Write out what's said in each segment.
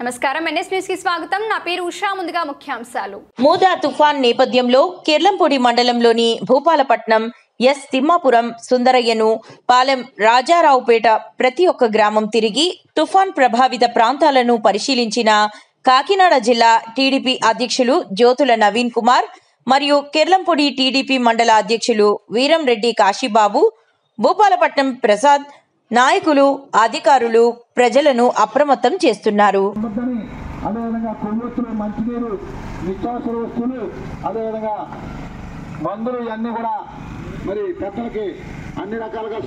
నమస్కారం NS news కి స్వాగతం నా పేరు ఉషా ముందుగా ముఖ్యాంశాలు మోదా తుఫాన్ నేపథ్యంలో కిర్లంపూడి మండలంలోని భూపాలపట్నం ఎస్ తిమ్మాపురం సుందరయ్యను పాలెం రాజారావుపేట ప్రతి ఒక్క గ్రామం తిరిగి తుఫాన్ ప్రభావిత ప్రాంతాలను పరిశీలించిన కాకినాడ జిల్లా టీడీపీ అధ్యక్షులు జ్యోతుల నవీన్ కుమార్ మరియు కిర్లంపూడి టీడీపీ మండల అధ్యక్షులు వీరంరెడ్డి కాశీబాబు భూపాలపట్నం ప్రసాద్ నాయకులు అధికారులు ప్రజలను అప్రమత్తం చేస్తున్నారు. అదేవిధంగా కొవ్వొత్తులు మంచినీరు నిత్యావసర వస్తువులు అదేవిధంగా మందులు ఇవన్నీ కూడా మరి పెద్దలకి అన్ని రకాలుగా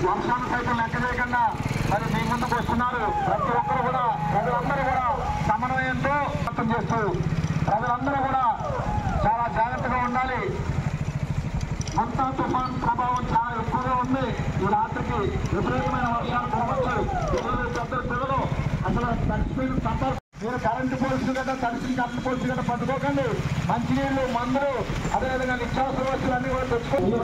వర్షాలు సైతం లెక్క చేయకుండా మరి మీ ముందుకు వస్తున్నారు. ప్రతి ఒక్కరు కూడా ప్రజలందరూ కూడా సమన్వయంతో అర్థం చేస్తూ ప్రజలందరూ కూడా చాలా జాగ్రత్తగా ఉండాలి. మంతా తుఫాన్ ప్రభావం చాలా ఎక్కువగా ఉంది. ఈ రాత్రికి విపరీతమైన వర్షాలు పడవచ్చు. పెద్దలు పిల్లలు అసలు తడిసిపోయిన సంపర్కం మీరు కరెంటు పోల్స్ గట్రా తడిసిన కరెంటు పోల్స్ గట్రా పట్టుకోకండి. మంచినీళ్ళు మందులు అదేవిధంగా నిత్యావసర వస్తువులు అన్ని కూడా తెచ్చుకోండి.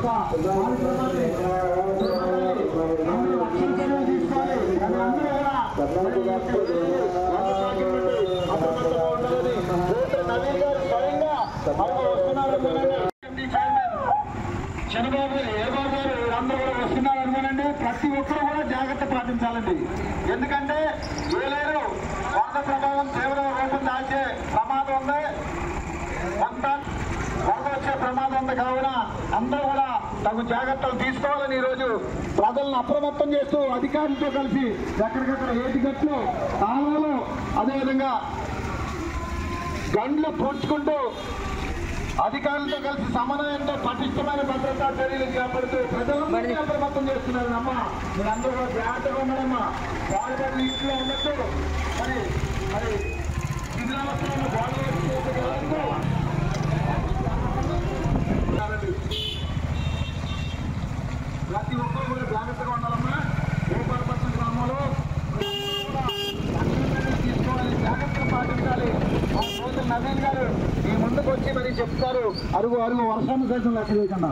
చంద్రబాబు ఏబాబు గారు వీరందరూ కూడా వస్తున్నారు అనుకోనండి. ప్రతి ఒక్కరు కూడా జాగ్రత్త పాటించాలండి. ఎందుకంటే వేలేరు వరద ప్రభావం తీవ్ర రూపం దాల్చే ప్రమాదం ఉంది. కొంత వరద వచ్చే ప్రమాదం ఉంది. కావున అందరూ కూడా తగు జాగ్రత్తలు తీసుకోవాలని ఈరోజు ప్రజలను అప్రమత్తం చేస్తూ అధికారులతో కలిసి ఎక్కడికక్కడ ఏటిగట్లు కాలువలు అదేవిధంగా గండ్లు పూడ్చుకుంటూ అధికారులతో కలిసి సమన్వయంతో పటిష్టమైన భద్రతా చర్యలు చేపడుతూ ప్రజలందరినీ అప్రమత్తం చేస్తున్నారు. అమ్మ మీరందరూ కూడా జాగ్రత్తగా ఉన్నారమ్మా. బాలుబడి ఇంట్లో ఉన్నట్టు మరి మరి శిథిలావస్థలో ప్రతి ఒక్కరు కూడా జాగ్రత్తగా ఉండాలమ్మా. భూపాలపట్నం గ్రామంలో తీసుకోవాలి, జాగ్రత్తలు పాటించాలి. నవీన్ గారు మీ ముందుకు వచ్చి మరి చెప్తారు. అరుగు వర్షాన్ని సైతం లెక్క చేయకుండా